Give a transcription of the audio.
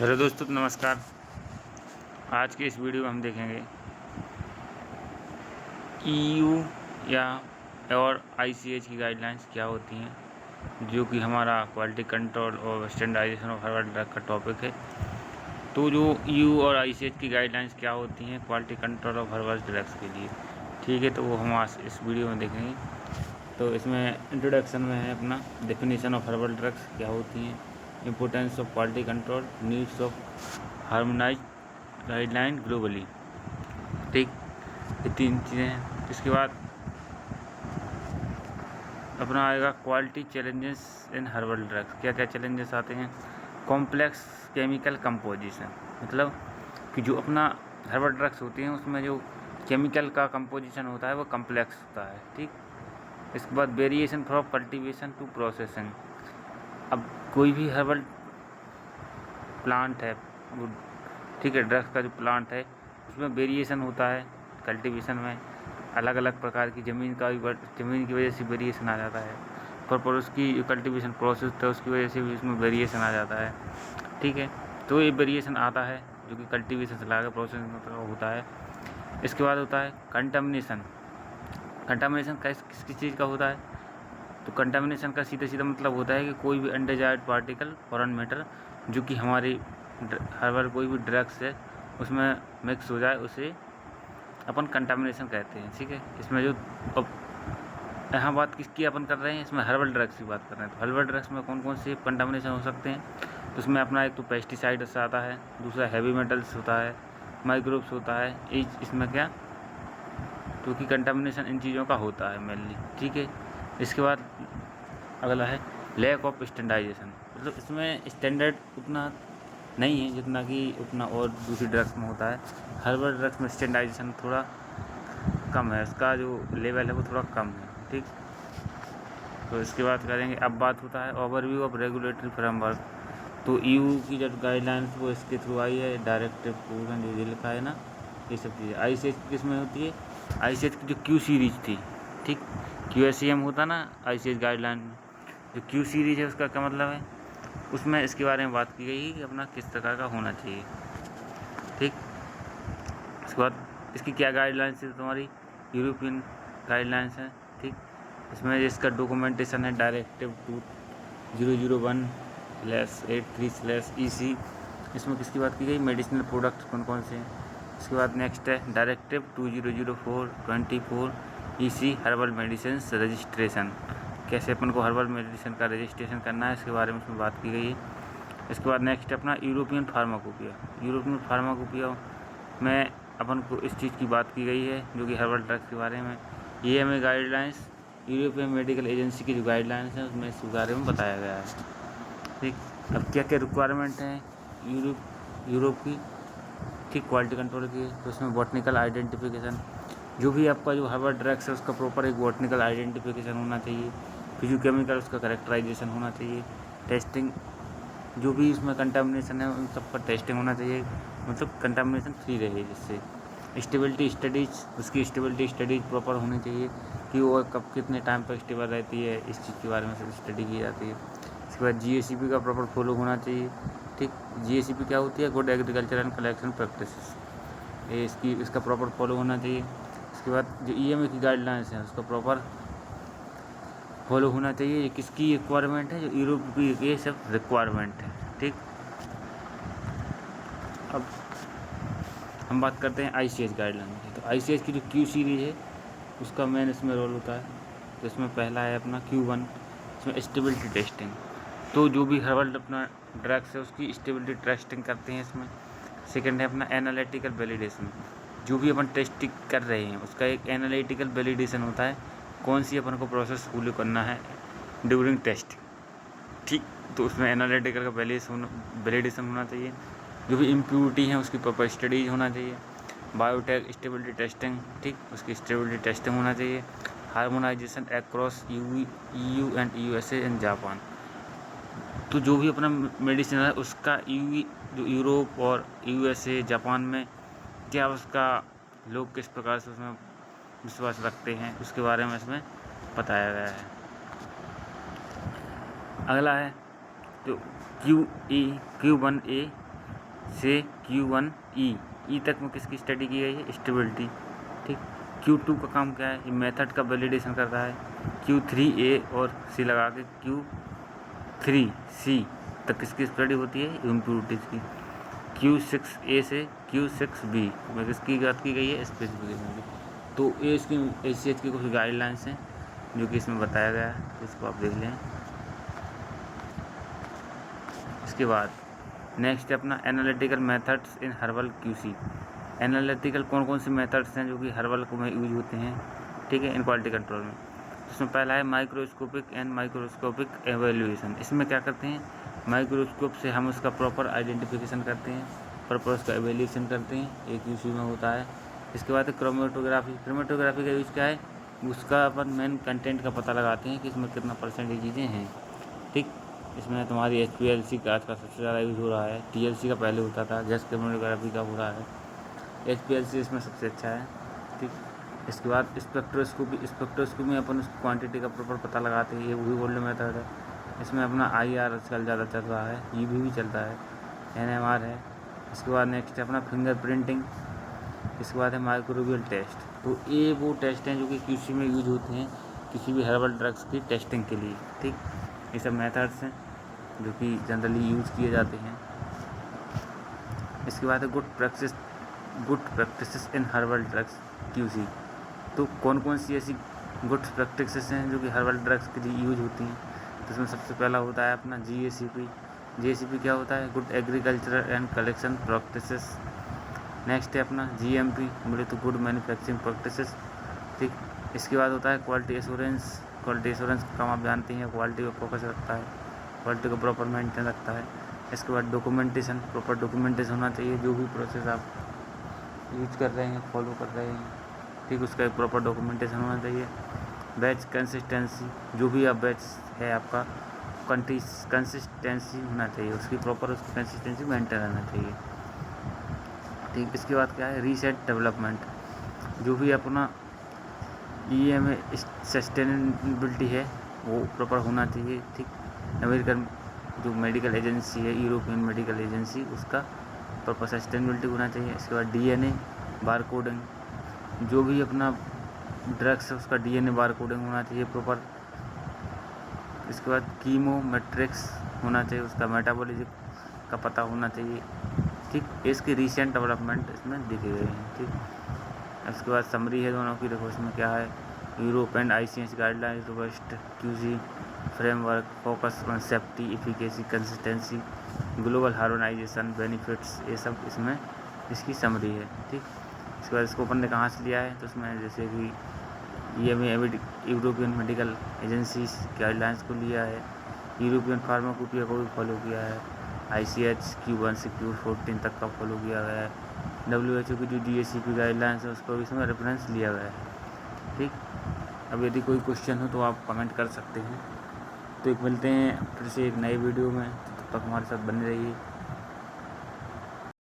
Hello दोस्तों, नमस्कार। आज के इस वीडियो में हम देखेंगे ईयू या और आईसीएच की गाइडलाइंस क्या होती हैं, जो कि हमारा क्वालिटी कंट्रोल और स्टैंडर्डाइजेशन ऑफ हर्बल ड्रग का टॉपिक है। तो जो ईयू और आईसीएच की गाइडलाइंस क्या होती हैं quality control of herbal drugs के लिए, ठीक है, तो वो हम आज इस वीडियो में देखेंगे। तो इसमें इंट्रोडक्शन में है अपना डेफिनेशन ऑफ हर्बल ड्रग्स क्या होती हैं, importance of quality control, needs of harmonise guideline globally, ठीक, ये 3 चीज़ें हैं। इसके बाद अपना आएगा quality challenges in herbal drugs. क्या क्या चैलेंजेस आते हैं? कॉम्प्लेक्स केमिकल कंपोजिशन, मतलब कि जो अपना हर्बल ड्रग्स होती हैं उसमें जो केमिकल का कंपोजिशन होता है वो कम्प्लेक्स होता है, ठीक। इसके बाद variation from cultivation to processing. अब कोई भी हर्बल प्लांट है वो, ठीक है, ड्रग्स का जो प्लांट है उसमें वेरिएशन होता है। कल्टीवेशन में अलग अलग प्रकार की ज़मीन की वजह से वेरिएशन आ जाता है। पर उसकी जो कल्टीवेशन प्रोसेस है उसकी वजह से भी उसमें वेरिएशन आ जाता है, ठीक है। तो ये वेरिएशन आता है जो कि कल्टीवेशन से लाकर प्रोसेस मतलब होता है। इसके बाद होता है कंटामिनेशन। कंटामिनेशन किस चीज़ का होता है? तो कंटामिनेशन का सीधा मतलब होता है कि कोई भी अनडिजायर्ड पार्टिकल फॉरेन मैटर जो कि हमारी हर्बल कोई भी ड्रग्स है उसमें मिक्स हो जाए, उसे अपन कंटामिनेशन कहते हैं, ठीक है। इसमें जो अब यहाँ बात किसकी अपन कर रहे हैं, इसमें हर्बल ड्रग्स की बात कर रहे हैं। तो हर्बल ड्रग्स में कौन कौन से कंटामिनेशन हो सकते हैं? तो उसमें अपना एक तो पेस्टिसाइड्स आता है, दूसरा हैवी मेटल्स होता है, माइक्रोब्स होता है। इसमें क्या, क्योंकि कंटामिनेशन इन चीज़ों का होता है मेनली, ठीक है। इसके बाद अगला है लैक ऑफ स्टैंडर्डाइजेशन, मतलब इसमें स्टैंडर्ड उतना नहीं है जितना कि उतना और दूसरी ड्रग्स में होता है। हर्बल ड्रग्स में स्टैंडर्डाइजेशन थोड़ा कम है, उसका जो लेवल है वो थोड़ा कम है, ठीक। तो इसके बाद करेंगे, अब बात होता है ओवरव्यू ऑफ रेगुलेटरी फ्रेमवर्क। तो ईयू की जो गाइडलाइंस वो इसके थ्रू आई है, डायरेक्टिव प्रूवन जो लिखा है ना, ये सब चीज़ें। आईसीएच किस में होती है? आईसीएच की जो क्यू सीरीज थी, ठीक, क्यूएसईएम होता ना आईसीएच गाइडलाइन में, जो क्यू सीरीज है उसका क्या मतलब है, उसमें इसके बारे में बात की गई है कि अपना किस प्रकार का होना चाहिए, ठीक। इसके बाद इसकी क्या गाइडलाइंस है, तुम्हारी यूरोपियन गाइडलाइंस है, ठीक। इसमें इसका डॉक्यूमेंटेशन है डायरेक्टिव 2001/83/EC। इसमें किसकी बात की गई? मेडिसिनल प्रोडक्ट्स कौन कौन से हैं। इसके बाद नेक्स्ट है डायरेक्टिव 2004/24 हर्बल मेडिसिन रजिस्ट्रेशन, कैसे अपन को हर्बल मेडिसिन का रजिस्ट्रेशन करना है, इसके बारे में इसमें बात की गई है। इसके बाद नेक्स्ट है अपना यूरोपियन फार्माकोपिया। यूरोपियन फार्माकोपिया में अपन को इस चीज़ की बात की गई है जो कि हर्बल ड्रग्स के बारे में। EMA guidelines, European medical agency की जो गाइडलाइंस हैं उसमें इस बारे में बताया गया है, ठीक। अब क्या क्या रिक्वायरमेंट हैं यूरोप की, ठीक, क्वालिटी कंट्रोल की। तो उसमें बॉटनिकल आइडेंटिफिकेशन, जो भी आपका जो हर्बल ड्रग्स है उसका प्रॉपर एक बॉटनिकल आइडेंटिफिकेशन होना चाहिए। फिजियोकेमिकल उसका करेक्टराइजेशन होना चाहिए। टेस्टिंग, जो भी इसमें कंटामिनेशन है उन सब का टेस्टिंग होना चाहिए, मतलब कंटामिनेशन फ्री रहे जिससे। स्टेबिलिटी स्टडीज़, उसकी स्टेबिलिटी स्टडीज़ प्रॉपर होनी चाहिए कि वो कब कितने टाइम पर स्टेबल रहती है, इस चीज़ के बारे में सब स्टडी की जाती है। इसके बाद GACP का प्रॉपर फॉलो होना चाहिए, ठीक। GACP क्या होती है? Good agriculture and collection practices, ये इसका प्रॉपर फॉलो होना चाहिए। इसके बाद जो EMA की गाइडलाइंस है उसका प्रॉपर फॉलो होना चाहिए। ये किसकी रिक्वायरमेंट है? जो यूरोप की, ये सब रिक्वायरमेंट है, ठीक। अब हम बात करते हैं ICH गाइडलाइन की। तो ICH की जो क्यू सीरीज है उसका मेन इसमें रोल होता है। तो इसमें पहला है अपना Q1, इसमें स्टेबिलिटी टेस्टिंग। तो जो भी हर्बल अपना ड्रग्स है उसकी स्टेबिलिटी टेस्टिंग करते हैं इसमें। सेकेंड है अपना एनालिटिकल वैलिडेशन, जो भी अपन टेस्टिंग कर रहे हैं उसका एक एनालिटिकल वैलिडेशन होता है, कौन सी अपन को प्रोसेस फॉलो करना है ड्यूरिंग टेस्ट, ठीक। तो उसमें एनालिटिकल का वैलिडेशन होना चाहिए। जो भी इम्प्यूरिटी है उसकी प्रॉपर स्टडीज होना चाहिए। बायोटेक स्टेबिलिटी टेस्टिंग, ठीक, उसकी स्टेबिलिटी टेस्टिंग होना चाहिए। Harmonisation across EU and USA and Japan. तो जो भी अपना मेडिसिन है उसका जो यूरोप और USA जापान में क्या उसका लोग किस प्रकार से उसमें विश्वास रखते हैं उसके बारे में इसमें बताया गया है। अगला है तो Q1A से Q1E तक में किसकी स्टडी की गई है? स्टेबिलिटी। ठीक, Q2 का काम क्या है? ये मेथड का वैलिडेशन करता है। Q3A और C लगा के Q3C तक किसकी स्टडी होती है? इम्प्योरिटीज़ की। Q6A से Q6B में किसकी बात की गई है? स्पेसिफिकेशन की। तो ये इसकी ACH की कुछ गाइडलाइंस हैं जो कि इसमें बताया गया है, तो इसको आप देख लें। इसके बाद नेक्स्ट है अपना analytical methods in herbal QC। Analytical कौन कौन से मेथड्स हैं जो कि हर्बल को में यूज होते हैं? ठीक है, इन क्वालिटी कंट्रोल में। इसमें पहला है माइक्रोस्कोपिक एंड माइक्रोस्कोपिक एवेल्यूएशन। इसमें क्या करते हैं? माइक्रोस्कोप से हम उसका प्रॉपर आइडेंटिफिकेशन करते हैं, प्रॉपर उसका एवेल्यूएशन करते हैं, एक QC में होता है। इसके बाद क्रोमेटोग्राफी। क्रोमेटोग्राफी का यूज़ क्या है? उसका अपन मेन कंटेंट का पता लगाते हैं कि इसमें कितना परसेंट ये चीज़ें हैं। ठीक, इसमें तुम्हारी HPLC का आज का सबसे ज़्यादा यूज़ हो रहा है। TLC का पहले होता था, गैस क्रोमेटोग्राफी का हो रहा है। HPLC इसमें सबसे अच्छा है। ठीक, इसके बाद स्पेक्ट्रोस्कोपी में अपन उस क्वांटिटी का प्रॉपर पता लगाते हैं, ये वही गोल्ड मेथड है। इसमें अपना IR आजकल ज़्यादा चल रहा है, EV भी चलता है, NMR है। इसके बाद नेक्स्ट है अपना फिंगर प्रिंटिंग। इसके बाद है माइक्रोबियल टेस्ट। तो ये वो टेस्ट हैं जो कि QC में यूज होते हैं किसी भी हर्बल ड्रग्स की टेस्टिंग के लिए। ठीक, ये सब मेथड्स हैं जो कि जनरली यूज़ किए जाते हैं। इसके बाद है गुड प्रैक्टिसेस इन हर्बल ड्रग्स QC। तो कौन कौन सी ऐसी गुड प्रैक्टिसेस हैं जो कि हर्बल ड्रग्स के लिए यूज होती हैं? तो इसमें सबसे पहला होता है अपना GACP। GACP क्या होता है? Good agricultural and collection practices. Next है अपना GMP, बोले तो गुड मैन्युफैक्चरिंग प्रैक्टिसेस। ठीक, इसके बाद होता है क्वालिटी एश्योरेंस। क्वालिटी एश्योरेंस का काम आप जानते हैं, क्वालिटी पर फोकस रखता है, क्वालिटी को प्रॉपर मेंटेन रखता है। इसके बाद डॉक्यूमेंटेशन, प्रॉपर डॉक्यूमेंटेशन होना चाहिए, जो भी प्रोसेस आप यूज कर रहे हैं, फॉलो कर रहे हैं। ठीक, उसका एक प्रॉपर डॉक्यूमेंटेशन होना चाहिए। बैच कंसिस्टेंसी, जो भी आप बैच है आपका कंसिस्टेंसी होना चाहिए, उसकी प्रॉपर उसकी कंसिस्टेंसी मेंटेन रहना चाहिए। ठीक, इसके बाद क्या है? रिसर्च डेवलपमेंट, जो भी अपना EMA सस्टेनेबिलिटी है वो प्रॉपर होना चाहिए। ठीक, अमेरिकन जो मेडिकल एजेंसी है, यूरोपियन मेडिकल एजेंसी, उसका प्रॉपर सस्टेनेबिलिटी होना चाहिए। इसके बाद DNA बार कोडिंग, जो भी अपना ड्रग्स है उसका DNA बार कोडिंग होना चाहिए प्रॉपर। इसके बाद कीमो मैट्रिक्स होना चाहिए, उसका मेटाबॉलिज्म का पता होना चाहिए। ठीक, इसके रिसेंट डेवलपमेंट इसमें दिखे गए हैं। ठीक, इसके बाद समरी है दोनों की, देखो इसमें क्या है? Europe and ICH guidelines robust QC framework focus on safety efficacy consistency global harmonisation benefits, ये सब इसमें इसकी समरी है। ठीक, इसके बाद इसको अपन ने कहाँ से लिया है? तो इसमें जैसे कि EMA European medical agencies guidelines को लिया है, यूरोपियन फार्माकोपिया को भी फॉलो किया है, ICH Q1 से Q14 तक का फॉलो किया गया है, WHO की जो GACP गाइडलाइंस है उसको इसमें रेफरेंस लिया गया है। ठीक, अब यदि कोई क्वेश्चन हो तो आप कमेंट कर सकते हैं। तो एक मिलते हैं फिर से एक नए वीडियो में, तब तक हमारे साथ बने रहिए।